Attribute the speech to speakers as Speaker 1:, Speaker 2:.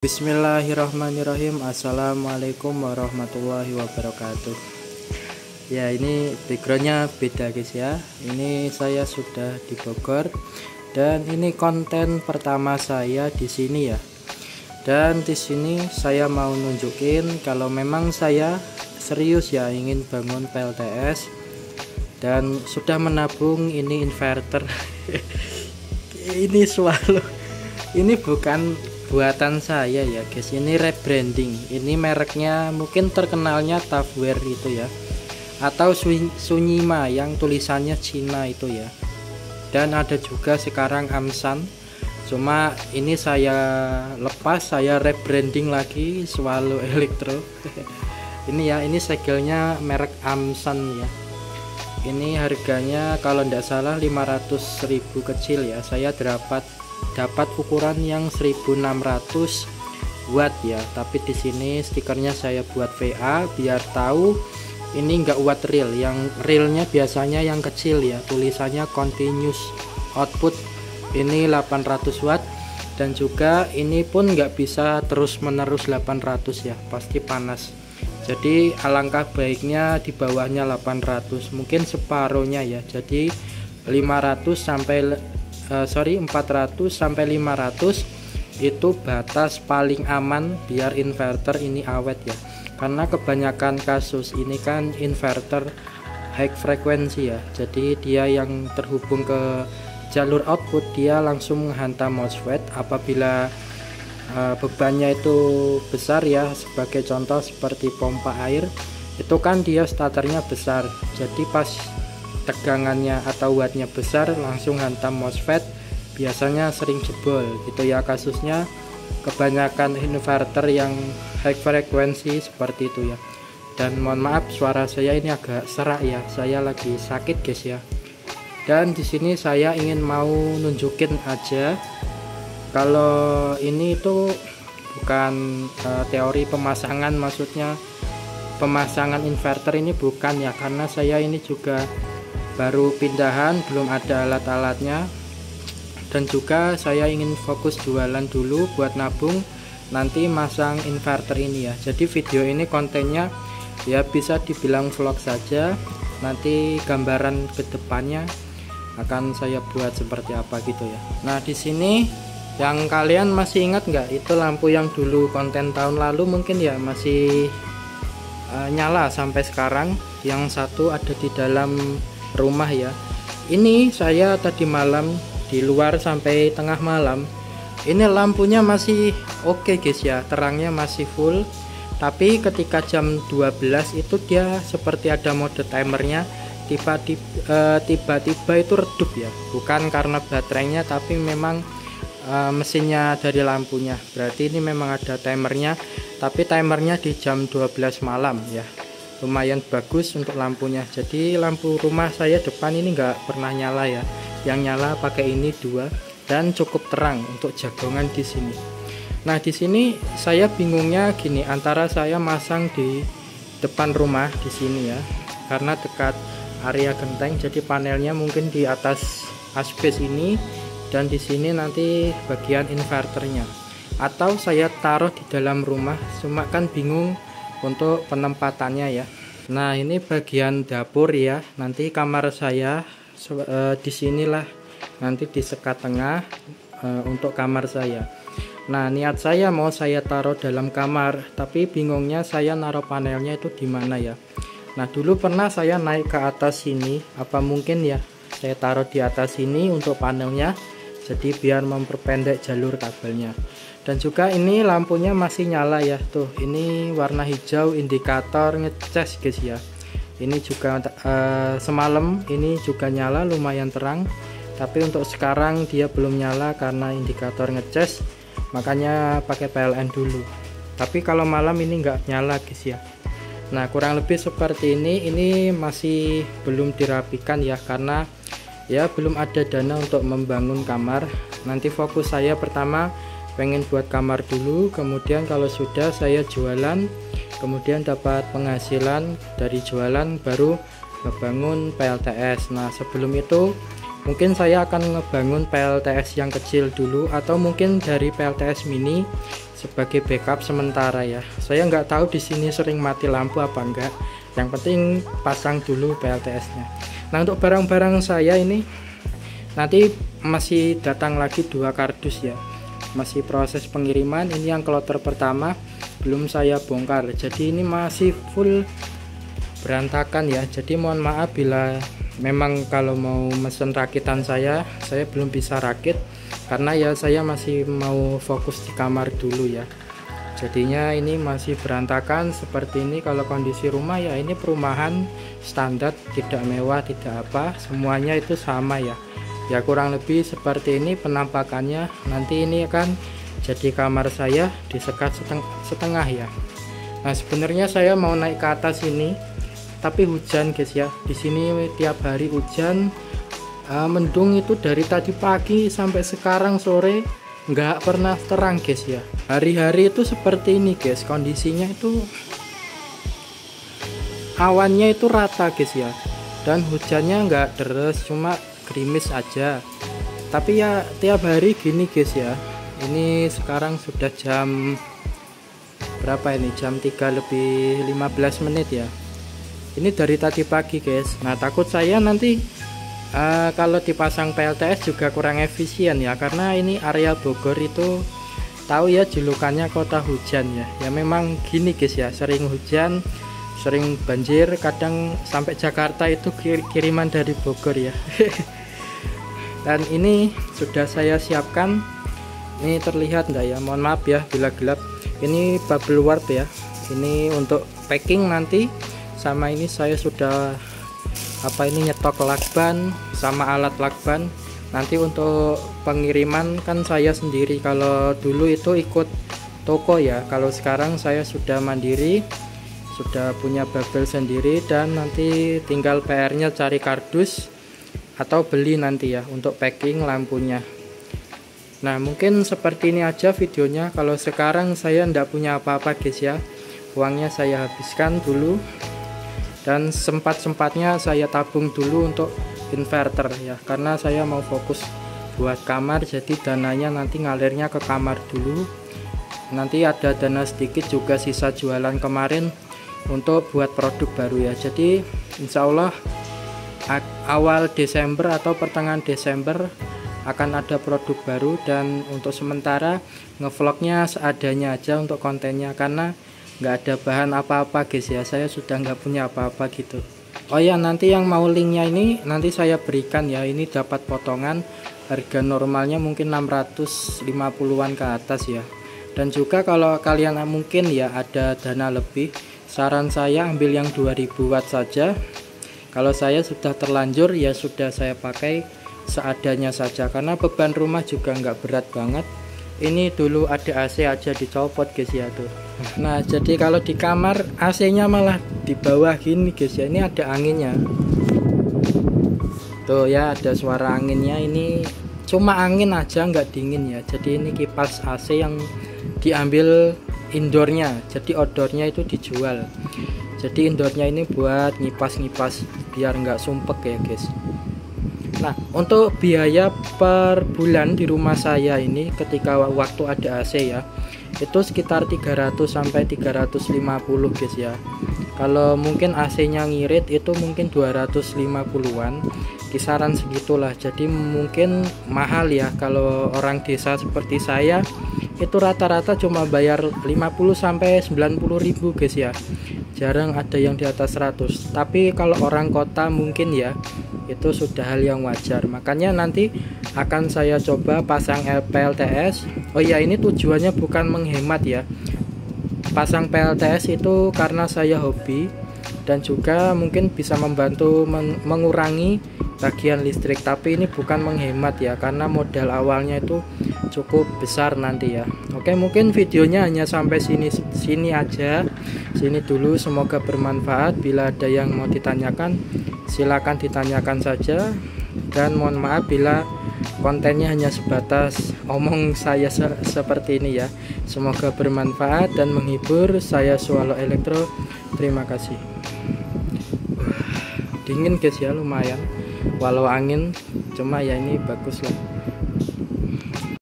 Speaker 1: Bismillahirrahmanirrahim. Assalamualaikum warahmatullahi wabarakatuh. Ya, ini backgroundnya beda guys ya. Ini saya sudah di Bogor dan ini konten pertama saya di sini ya. Dan di sini saya mau nunjukin kalau memang saya serius ya ingin bangun PLTS dan sudah menabung ini inverter. Ini swallow. Ini bukan buatan saya ya guys, ini rebranding. Ini mereknya mungkin terkenalnya Tafware itu ya, atau Sunyima yang tulisannya Cina itu ya. Dan ada juga sekarang Amsan, cuma ini saya lepas, saya rebranding lagi Swallow Electro. Ini ya, ini segelnya merek Amsan ya. Ini harganya kalau tidak salah 500.000 kecil ya. Saya dapat ukuran yang 1600 watt ya, tapi di sini stikernya saya buat VA biar tahu ini enggak watt real. Yang realnya biasanya yang kecil ya, tulisannya continuous output. Ini 800 watt dan juga ini pun enggak bisa terus menerus 800 ya, pasti panas. Jadi alangkah baiknya di bawahnya 800, mungkin separuhnya ya. Jadi 400 sampai 500 itu batas paling aman biar inverter ini awet ya. Karena kebanyakan kasus ini kan inverter high frekuensi ya. Jadi dia yang terhubung ke jalur output dia langsung menghantam MOSFET apabila bebannya itu besar ya. Sebagai contoh seperti pompa air, itu kan dia starternya besar. Jadi pas tegangannya atau wattnya besar langsung hantam MOSFET, biasanya sering jebol gitu ya kasusnya. Kebanyakan inverter yang high frekuensi seperti itu ya. Dan mohon maaf suara saya ini agak serak ya, saya lagi sakit guys ya. Dan di sini saya ingin mau nunjukin aja kalau ini itu bukan teori pemasangan, maksudnya pemasangan inverter ini bukan ya, karena saya ini juga baru pindahan, belum ada alat-alatnya, dan juga saya ingin fokus jualan dulu buat nabung nanti masang inverter ini ya. Jadi video ini kontennya ya bisa dibilang vlog saja, nanti gambaran kedepannya akan saya buat seperti apa gitu ya. Nah di sini yang kalian masih ingat nggak itu lampu yang dulu konten tahun lalu mungkin ya, masih nyala sampai sekarang. Yang satu ada di dalam rumah ya. Ini saya tadi malam di luar sampai tengah malam, ini lampunya masih oke guys ya, terangnya masih full. Tapi ketika jam 12 itu dia seperti ada mode timernya, tiba-tiba itu redup ya, bukan karena baterainya tapi memang mesinnya dari lampunya. Berarti ini memang ada timernya, tapi timernya di jam 12 malam ya. Lumayan bagus untuk lampunya. Jadi lampu rumah saya depan ini nggak pernah nyala ya, yang nyala pakai ini 2 dan cukup terang untuk jagongan di sini. Nah di sini saya bingungnya gini, antara saya masang di depan rumah di sini ya, karena dekat area genteng, jadi panelnya mungkin di atas asbes ini, dan di sini nanti bagian inverternya, atau saya taruh di dalam rumah, cuma kan bingung untuk penempatannya ya. Nah ini bagian dapur ya, nanti kamar saya di sinilah nanti di sekat tengah untuk kamar saya. Nah niat saya mau saya taruh dalam kamar, tapi bingungnya saya naruh panelnya itu di mana ya. Nah dulu pernah saya naik ke atas sini, apa mungkin ya saya taruh di atas sini untuk panelnya, jadi biar memperpendek jalur kabelnya. Dan juga ini lampunya masih nyala ya, tuh ini warna hijau indikator ngecas guys ya. Ini juga semalam ini juga nyala lumayan terang, tapi untuk sekarang dia belum nyala karena indikator ngecas, makanya pakai PLN dulu. Tapi kalau malam ini nggak nyala guys ya. Nah kurang lebih seperti ini masih belum dirapikan ya, karena ya belum ada dana untuk membangun kamar. Nanti fokus saya pertama pengen buat kamar dulu, kemudian kalau sudah saya jualan, kemudian dapat penghasilan dari jualan baru ngebangun PLTS. Nah sebelum itu Mungkin saya akan ngebangun PLTS yang kecil dulu, atau mungkin dari PLTS mini sebagai backup sementara ya. Saya nggak tahu di sini sering mati lampu apa enggak. Yang penting pasang dulu PLTS-nya. Nah, untuk barang-barang saya ini nanti masih datang lagi 2 kardus ya. Masih proses pengiriman. Ini yang kloter pertama belum saya bongkar. Jadi ini masih full berantakan ya. Jadi mohon maaf bila memang kalau mau mesen rakitan saya belum bisa rakit karena ya saya masih mau fokus di kamar dulu ya. Jadinya ini masih berantakan seperti ini. Kalau kondisi rumah ya ini perumahan standar, tidak mewah, tidak apa, semuanya itu sama ya. Ya kurang lebih seperti ini penampakannya. Nanti ini akan jadi kamar saya disekat setengah ya. Nah, sebenarnya saya mau naik ke atas ini, tapi hujan guys ya. Di sini tiap hari hujan, mendung itu dari tadi pagi sampai sekarang sore nggak pernah terang guys ya. Hari-hari itu seperti ini guys, kondisinya itu awannya itu rata guys ya, dan hujannya nggak deres, cuma gerimis aja. Tapi ya tiap hari gini guys ya. Ini sekarang sudah jam berapa ini? Jam 3 lebih 15 menit ya. Ini dari tadi pagi guys. Nah, takut saya nanti kalau dipasang PLTS juga kurang efisien ya, karena ini area Bogor itu tahu ya julukannya kota hujan ya. Ya memang gini guys ya, sering hujan, sering banjir, kadang sampai Jakarta itu kiriman dari Bogor ya. Dan ini sudah saya siapkan. Ini terlihat enggak ya? Mohon maaf ya bila gelap. Ini bubble wrap ya. Ini untuk packing nanti. Sama ini saya sudah nyetok lakban sama alat lakban. Nanti untuk pengiriman kan saya sendiri. Kalau dulu itu ikut toko ya. Kalau sekarang saya sudah mandiri, sudah punya bubble sendiri, dan nanti tinggal PR-nya cari kardus atau beli nanti ya untuk packing lampunya. Nah, mungkin seperti ini aja videonya. Kalau sekarang saya ndak punya apa-apa guys ya, uangnya saya habiskan dulu, dan sempat-sempatnya saya tabung dulu untuk inverter ya, karena saya mau fokus buat kamar. Jadi dananya nanti ngalirnya ke kamar dulu. Nanti ada dana sedikit juga sisa jualan kemarin untuk buat produk baru ya. Jadi insya Allah awal Desember atau pertengahan Desember akan ada produk baru. Dan untuk sementara ngevlognya seadanya aja untuk kontennya, karena nggak ada bahan apa-apa guys ya. Saya sudah nggak punya apa-apa gitu. Oh ya, nanti yang mau linknya ini nanti saya berikan ya. Ini dapat potongan, harga normalnya mungkin 650-an ke atas ya. Dan juga kalau kalian mungkin ya ada dana lebih, saran saya ambil yang 2000 watt saja. Kalau saya sudah terlanjur ya sudah saya pakai seadanya saja, karena beban rumah juga nggak berat banget. Ini dulu ada AC aja dicopot guys ya tuh. Nah, jadi kalau di kamar AC-nya malah di bawah gini guys ya. Ini ada anginnya tuh ya, ada suara anginnya. Ini cuma angin aja, nggak dingin ya. Jadi ini kipas AC yang diambil indoornya, jadi outdoornya itu dijual. Jadi indoornya ini buat ngipas-ngipas biar nggak sumpek ya guys. Nah, untuk biaya per bulan di rumah saya ini ketika waktu ada AC ya, itu sekitar 300 sampai 350 guys ya. Kalau mungkin AC-nya ngirit itu mungkin 250-an, kisaran segitulah. Jadi mungkin mahal ya kalau orang desa seperti saya. Itu rata-rata cuma bayar 50 sampai 90 ribu guys ya. Jarang ada yang di atas 100. Tapi kalau orang kota mungkin ya itu sudah hal yang wajar. Makanya nanti akan saya coba pasang PLTS. Oh ya, ini tujuannya bukan menghemat ya. Pasang PLTS itu karena saya hobi, dan juga mungkin bisa membantu mengurangi tagihan listrik. Tapi ini bukan menghemat ya, karena modal awalnya itu cukup besar nanti ya. Oke, mungkin videonya hanya sampai sini aja. Sini dulu, semoga bermanfaat. Bila ada yang mau ditanyakan silakan ditanyakan saja, dan mohon maaf bila kontennya hanya sebatas omong saya seperti ini ya. Semoga bermanfaat dan menghibur. Saya Swallow Elektro, terima kasih. Dingin guys ya, lumayan walau angin cuma ya ini bagus lah.